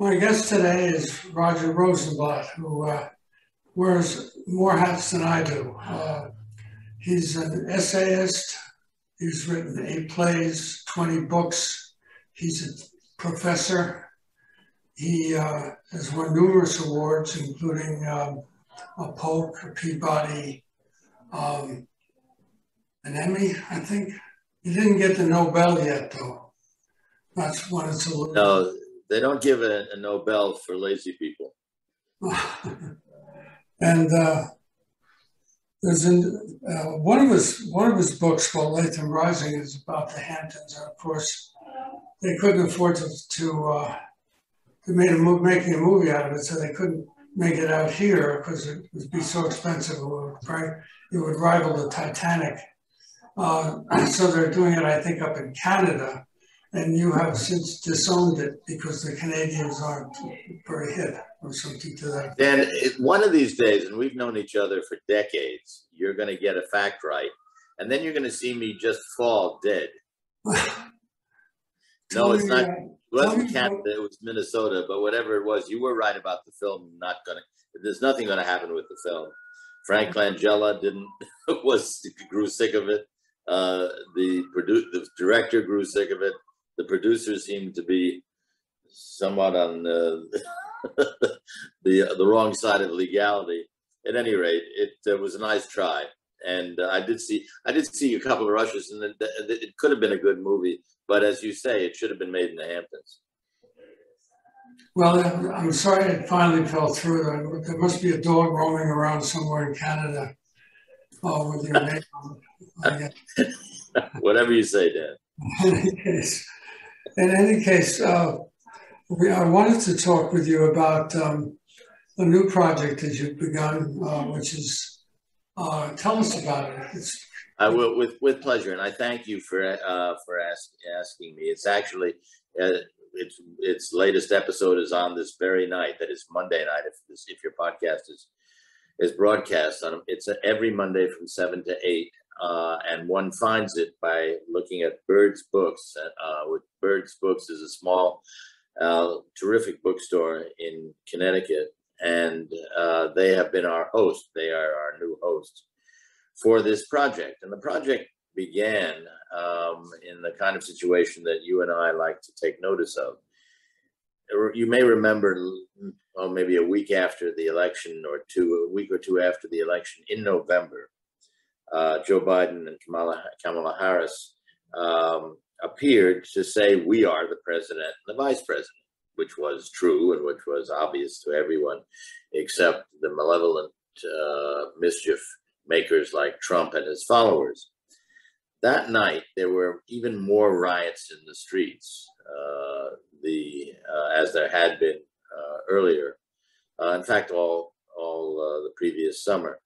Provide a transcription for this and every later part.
My guest today is Roger Rosenblatt, who wears more hats than I do. He's an essayist. He's written 8 plays, 20 books. He's a professor. He has won numerous awards, including a Polk, a Peabody, um, an Emmy, I think. He didn't get the Nobel yet, though. That's when it's a little. No, they don't give a Nobel for lazy people. And there's one of his books called Latham Rising is about the Hamptons, and of course they couldn't afford to making a movie out of it, so they couldn't make it out here because it would be so expensive. It would rival the Titanic. So they're doing it, I think, up in Canada. And you have since disowned it because the Canadians aren't very hip or something to that. Dan, one of these days, and we've known each other for decades, you're going to get a fact right. And then you're going to see me just fall dead. No, it's not. It wasn't Canada, it was Minnesota. But whatever it was, you were right about the film. There's nothing going to happen with the film. Frank Langella grew sick of it. The director grew sick of it. The producers seemed to be somewhat on the wrong side of legality. At any rate, it was a nice try, and I did see a couple of rushes, and it could have been a good movie. But as you say, it should have been made in the Hamptons. Well, I'm sorry it finally fell through. There must be a dog roaming around somewhere in Canada with your name on it. Whatever you say, Dan. In any case, I wanted to talk with you about a new project that you've begun, which is, tell us about it. I will, with pleasure, and I thank you for asking me. It's actually its latest episode is on this very night. That is Monday night. If your podcast is broadcast on, it's every Monday from 7 to 8. And one finds it by looking at Bird's Books. Bird's Books is a small, terrific bookstore in Connecticut, and they have been our host. They are our new host for this project. And the project began in the kind of situation that you and I like to take notice of. You may remember, maybe a week after the election, a week or two after the election in November, Joe Biden and Kamala Harris appeared to say we are the president and the vice president, which was true and which was obvious to everyone except the malevolent mischief makers like Trump and his followers. That night, there were even more riots in the streets, as there had been earlier. In fact, all the previous summer.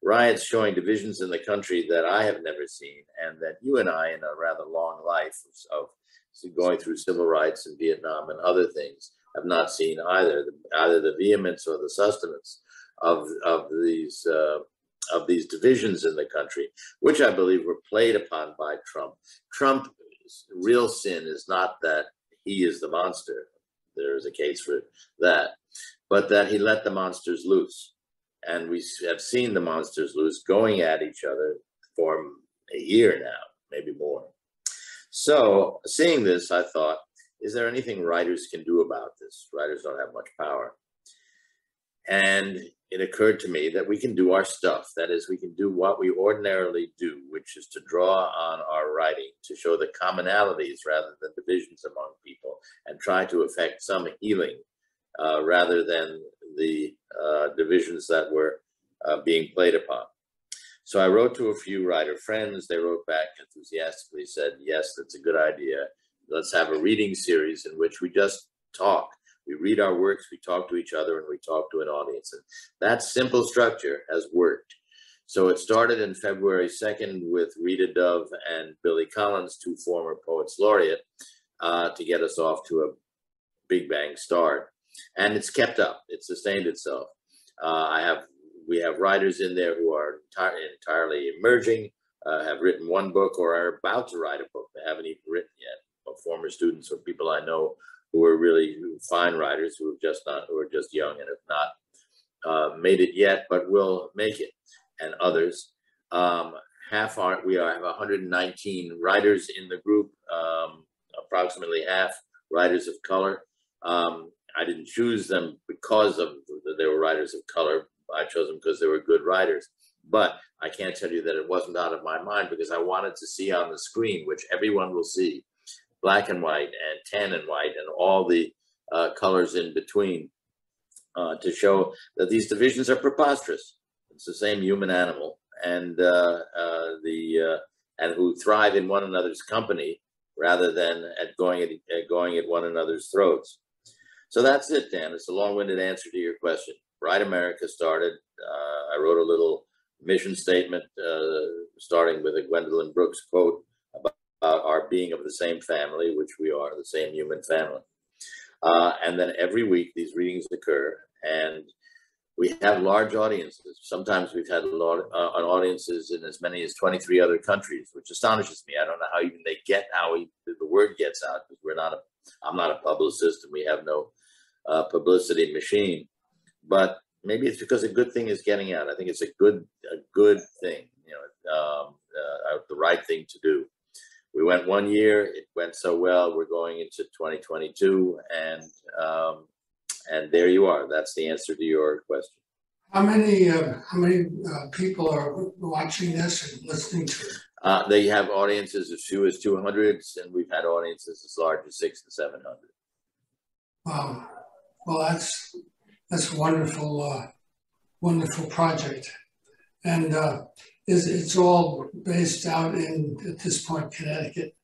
Riots showing divisions in the country that I have never seen, and that you and I, in a rather long life of going through civil rights in Vietnam and other things, have not seen either the vehemence or the sustenance of these divisions in the country, which I believe were played upon by Trump. Trump's real sin is not that he is the monster. There is a case for that, but that he let the monsters loose. And we have seen the monsters loose, going at each other for a year now, maybe more. So seeing this, I thought, is there anything writers can do about this? Writers don't have much power. And it occurred to me that we can do our stuff. That is, we can do what we ordinarily do, which is to draw on our writing to show the commonalities rather than divisions among people, and try to effect some healing rather than the divisions that were being played upon. So I wrote to a few writer friends. They wrote back enthusiastically, said, yes, that's a good idea. Let's have a reading series in which we just talk. We read our works, we talk to each other, and we talk to an audience. And that simple structure has worked. So it started in February 2nd with Rita Dove and Billy Collins, two former poets laureate, to get us off to a big bang start. And it's kept up. It's sustained itself. We have writers in there who are entirely emerging, have written one book or are about to write a book. They haven't even written yet. Former students or people I know who are really fine writers who are just young and have not made it yet, but will make it, and others. We have 119 writers in the group, approximately half writers of color. I didn't choose them because they were writers of color. I chose them because they were good writers. But I can't tell you that it wasn't out of my mind, because I wanted to see on the screen, which everyone will see, black and white and tan and white and all the colors in between, to show that these divisions are preposterous. It's the same human animal, and and who thrive in one another's company rather than going at one another's throats. So that's it, Dan. It's a long-winded answer to your question. Write America started. I wrote a little mission statement, starting with a Gwendolyn Brooks quote about our being of the same family, which we are, the same human family. And then every week these readings occur, and we have large audiences. Sometimes we've had audiences in as many as 23 other countries, which astonishes me. I don't know how even they get how the word gets out, because I'm not a publicist, and we have no publicity machine. But maybe it's because a good thing is getting out. I think it's a good thing, the right thing to do. We went 1 year, it went so well. We're going into 2022, and there you are. That's the answer to your question. How many people are watching this and listening to it? They have audiences as few as 200, and we've had audiences as large as 600 to 700. Wow. Well, that's a wonderful, wonderful project, and it's all based out in, at this point, Connecticut.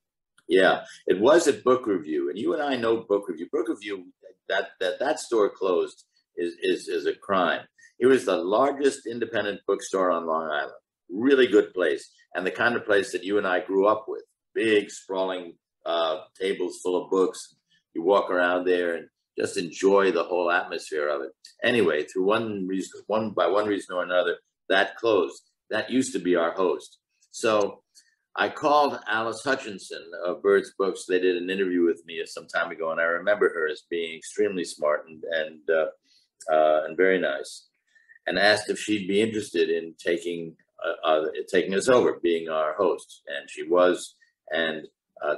Yeah, it was at Book Review, and you and I know Book Review. Book Review, that store closed is a crime. It was the largest independent bookstore on Long Island. Really good place, and the kind of place that you and I grew up with. Big, sprawling tables full of books. You walk around there and just enjoy the whole atmosphere of it. Anyway, through one reason or another, that closed. That used to be our host. So I called Alice Hutchinson of Bird's Books. They did an interview with me some time ago, and I remember her as being extremely smart and very nice, and asked if she'd be interested in taking us over, being our host, and she was. And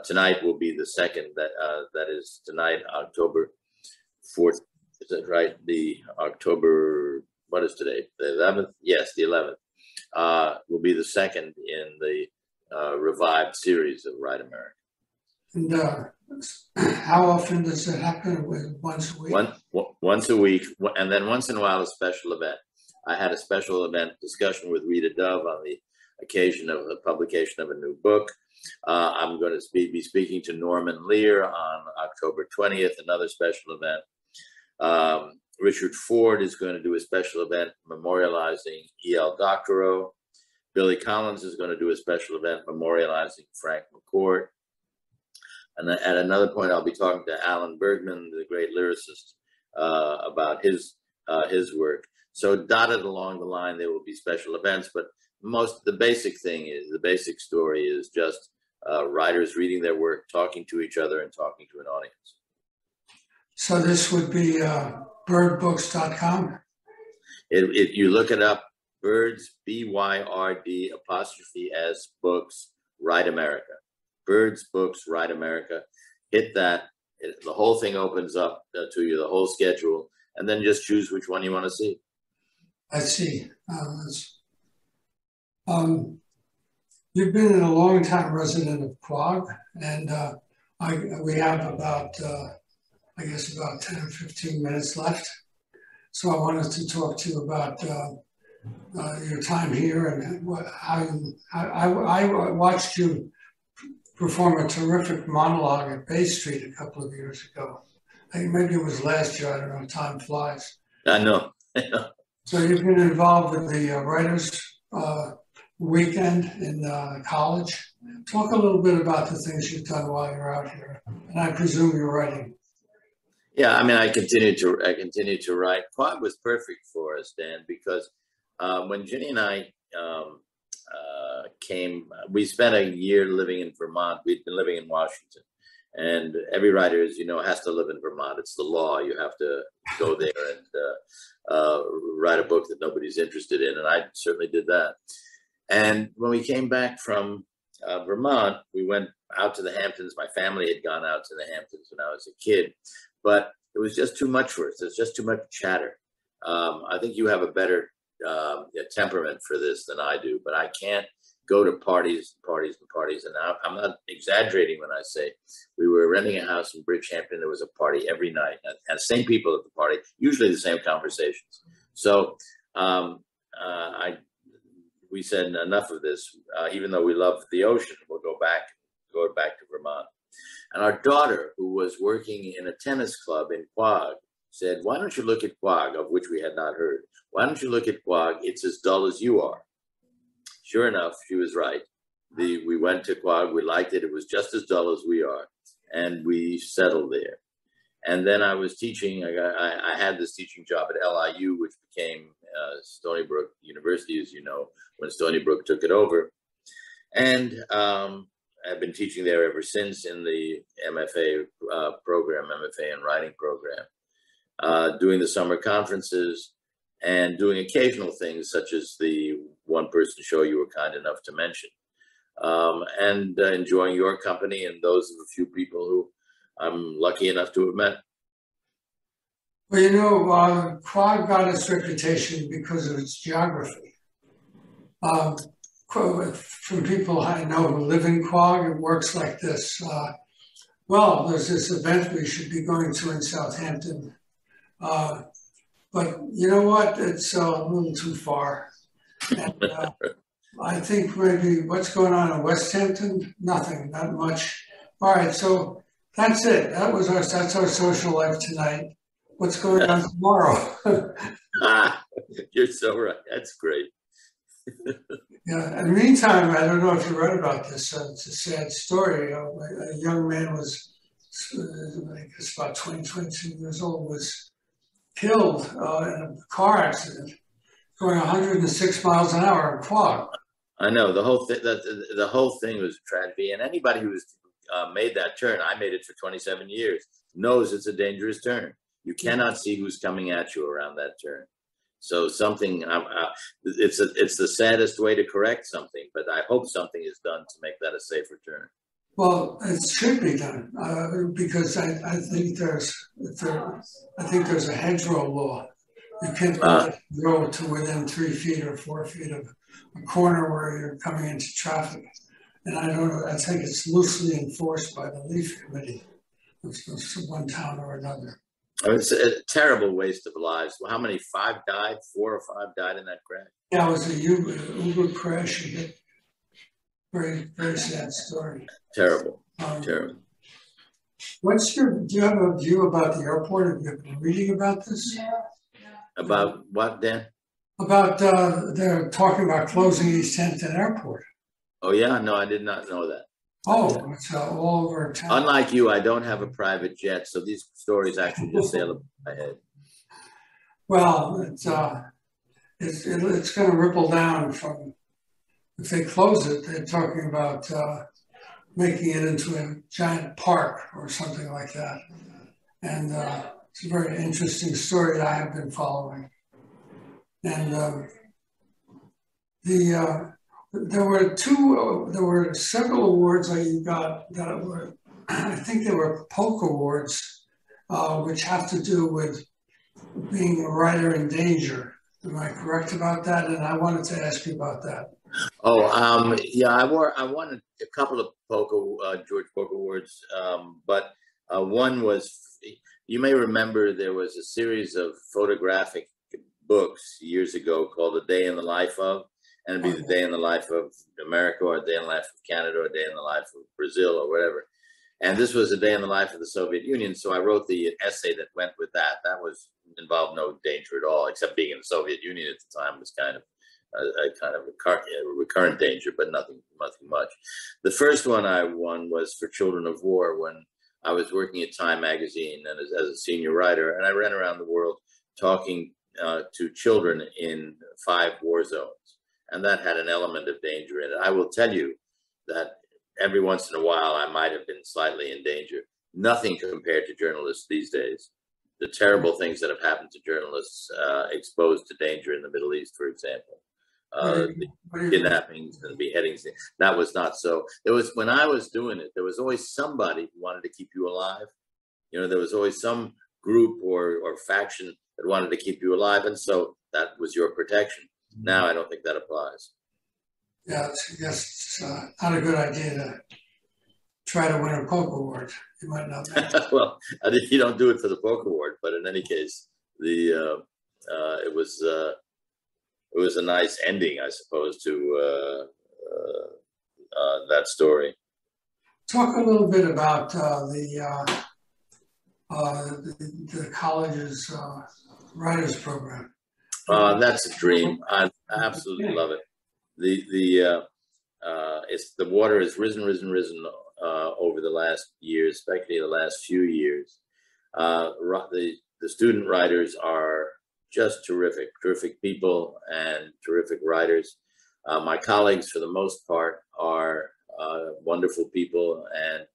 tonight will be the second. That is tonight, October 4th. Is that right? The October. What is today? The 11th. Yes, the 11th. Will be the second in the revived series of Write America. And how often does it happen? Once a week? Once a week, and then once in a while a special event. I had a special event discussion with Rita Dove on the occasion of the publication of a new book. I'm going to be speaking to Norman Lear on October 20th, another special event. Richard Ford is going to do a special event memorializing E.L. Doctorow. Billy Collins is going to do a special event memorializing Frank McCourt. And then at another point, I'll be talking to Alan Bergman, the great lyricist, about his work. So dotted along the line, there will be special events, but the basic story is just writers reading their work, talking to each other, and talking to an audience. So this would be birdbooks.com? You look it up, Birds, BYRD ' books, Write America. Birds, Books, Write America. Hit that. The whole thing opens up to you, the whole schedule, and then just choose which one you want to see. I see. You've been a long-time resident of Prague, and we have about 10 or 15 minutes left. So I wanted to talk to you about your time here and I watched you perform a terrific monologue at Bay Street a couple of years ago. I think maybe it was last year. I don't know. Time flies. I know. So you've been involved with the Writers' Weekend in college. Talk a little bit about the things you've done while you're out here, and I presume you're writing. Yeah, I mean, I continue to write. Prague was perfect for us, Dan, because when Ginny and I came, we spent a year living in Vermont. We'd been living in Washington, And every writer, as you know, has to live in Vermont. It's the law. You have to go there and write a book that nobody's interested in. And I certainly did that. And when we came back from Vermont, we went out to the Hamptons. My family had gone out to the Hamptons when I was a kid, but it was just too much for us. There's just too much chatter. I think you have a better temperament for this than I do, but I can't go to parties, parties, and parties. And I'm not exaggerating when I say we were renting a house in Bridgehampton. There was a party every night, and same people at the party, usually the same conversations. So we said enough of this. Even though we love the ocean, we'll go back to Vermont. And our daughter, who was working in a tennis club in Quogue, said, "Why don't you look at Quogue," of which we had not heard. "Why don't you look at Quogue? It's as dull as you are." Sure enough, she was right. We went to Quogue. We liked it. It was just as dull as we are, and we settled there. And then I was teaching. I had this teaching job at LIU, which became Stony Brook University, as you know, when Stony Brook took it over. And I've been teaching there ever since in the MFA program, MFA in writing program, doing the summer conferences and doing occasional things such as the one-person show you were kind enough to mention, and enjoying your company and those of a few people who I'm lucky enough to have met. Well, you know, Quogue got its reputation because of its geography. From people I know who live in Quogue, it works like this. Well, there's this event we should be going to in Southampton. But you know what? It's a little too far. And, I think maybe what's going on in West Hampton? Nothing, not much. All right, so that's it. That's our social life tonight. What's going on tomorrow? You're so right. That's great. Yeah. In the meantime, I don't know if you read about this. It's a sad story. A young man was, I guess, about 22 years old, was killed in a car accident going 106 miles an hour in Quogue. I know the whole thing. The whole thing was a tragedy, and anybody who's made that turn, I made it for 27 years, knows it's a dangerous turn. You cannot see who's coming at you around that turn. So something, it's the saddest way to correct something, but I hope something is done to make that a safer turn. Well, it should be done because I think there's a hedgerow law. You can't go to within 3 feet or 4 feet of a corner where you're coming into traffic. And I don't know, I think it's loosely enforced by the Leaf Committee of one town or another. It's a terrible waste of lives. Well, how many? 5 died? 4 or 5 died in that crash? Yeah, it was a Uber crash. Very, very sad story. Terrible, terrible. Do you have a view about the airport? Have you been reading about this? About what, Dan? About they're talking about closing East Hampton Airport. Oh yeah, no, I did not know that. Oh, it's all over town. Unlike you, I don't have a private jet, so these stories actually just sail above my head. Well, it's going to ripple down from, if they close it, they're talking about making it into a giant park or something like that. And it's a very interesting story that I have been following. And there were several awards that you got that were, I think they were Polk Awards, which have to do with being a writer in danger. Am I correct about that? And I wanted to ask you about that. Oh, yeah, I won a couple of George Polk Awards, but one was, you may remember there was a series of photographic books years ago called A Day in the Life of, and it'd be the day in the life of America, or a day in the life of Canada, or a day in the life of Brazil, or whatever. And this was a day in the life of the Soviet Union. So I wrote the essay that went with that. That involved no danger at all, except being in the Soviet Union at the time was kind of a recurrent danger, but nothing much. The first one I won was for Children of War, when I was working at Time magazine and as a senior writer, and I ran around the world talking to children in 5 war zones. And that had an element of danger in it. I will tell you that every once in a while, I might have been slightly in danger. Nothing compared to journalists these days. The terrible things that have happened to journalists exposed to danger in the Middle East, for example, the kidnappings and beheadings. That was not so. There was, when I was doing it, there was always somebody who wanted to keep you alive. You know, there was always some group or faction that wanted to keep you alive, and so that was your protection. Now I don't think that applies. Yeah, it's not a good idea to try to win a poker award. You might not make it. Well, you don't do it for the poker award, but in any case, it was a nice ending, I suppose, to that story. Talk a little bit about the college's writers program. That's a dream. I absolutely love it. The water has risen over the last years, especially the last few years. The student writers are just terrific people and terrific writers. My colleagues, for the most part, are wonderful people, and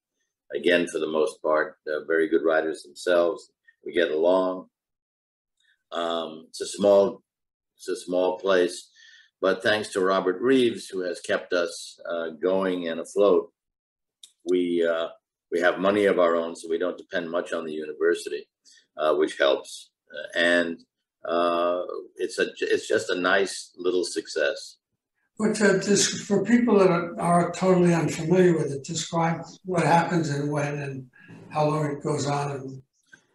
again, for the most part, very good writers themselves. We get along. It's a small place, but thanks to Robert Reeves, who has kept us going and afloat, we have money of our own, so we don't depend much on the university, which helps. And it's just a nice little success. But just for people that are totally unfamiliar with it, describe what happens and when and how long it goes on.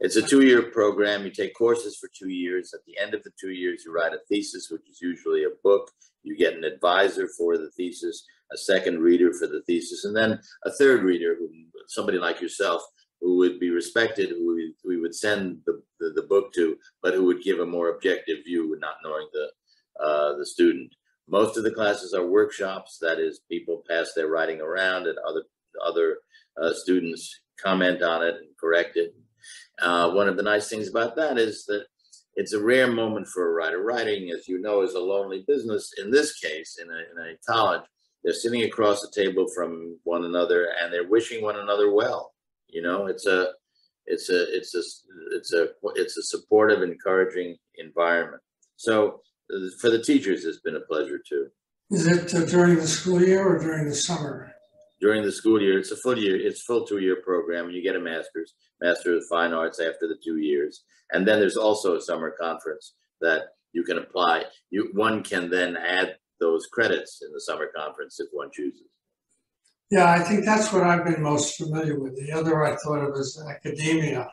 It's a 2-year program. You take courses for 2 years. At the end of the 2 years, you write a thesis, which is usually a book. You get an advisor for the thesis, a second reader for the thesis, and then a third reader, somebody like yourself, who would be respected, who we would send the book to, but who would give a more objective view, not knowing the student. Most of the classes are workshops. That is, people pass their writing around, and other students comment on it and correct it. One of the nice things about that is that it's a rare moment for a writer. Writing, as you know, is a lonely business. In this case, in a college, they're sitting across the table from one another, and they're wishing one another well. You know, it's a supportive, encouraging environment. So for the teachers, it's been a pleasure too. Is it during the school year or during the summer? During the school year, it's a full year. It's a full 2-year program. You get a Master of Fine Arts after the 2 years, and then there's also a summer conference that you can apply. One can then add those credits in the summer conference if one chooses. Yeah, I think that's what I've been most familiar with. The other I thought of as academia,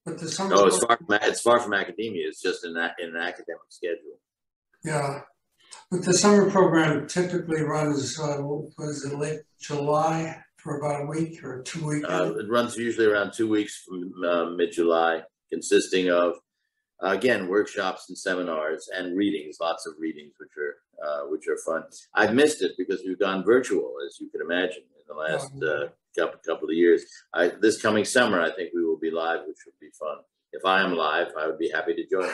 but the summer. No, it's far from academia. It's just in an academic schedule. Yeah, but the summer program typically runs, was it late July for about a week or 2 weeks? It runs usually around 2 weeks from mid-July, consisting of, again, workshops and seminars and readings, lots of readings, which are fun. I've missed it because we've gone virtual, as you can imagine, in the last couple of years. This coming summer, I think we will be live, which would be fun. If I am live, I would be happy to join.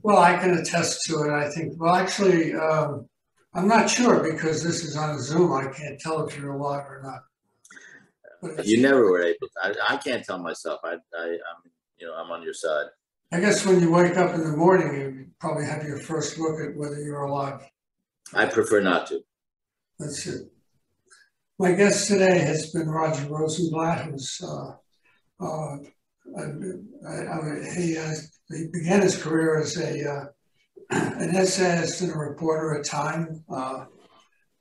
Well, I can attest to it. I think, well, actually, I'm not sure because this is on Zoom. I can't tell if you're alive or not. You never were able to. I can't tell myself. I'm on your side. I guess when you wake up in the morning, you probably have your first look at whether you're alive. I prefer not to. That's it. My guest today has been Roger Rosenblatt, who's he began his career as an essayist and a reporter at Time.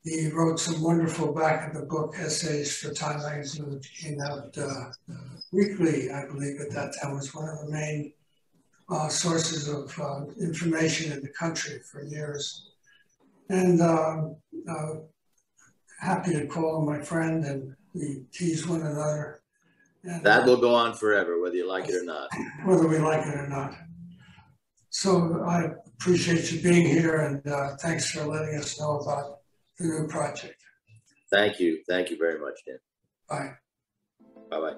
He wrote some wonderful back of the book essays for Time magazine, which came out weekly, I believe, at that time. Was one of the main sources of information in the country for years. And happy to call him my friend, and we tease one another. And, that will go on forever, whether you like it or not. Whether we like it or not. So I appreciate you being here, and thanks for letting us know about the new project. Thank you. Thank you very much, Dan. Bye. Bye-bye.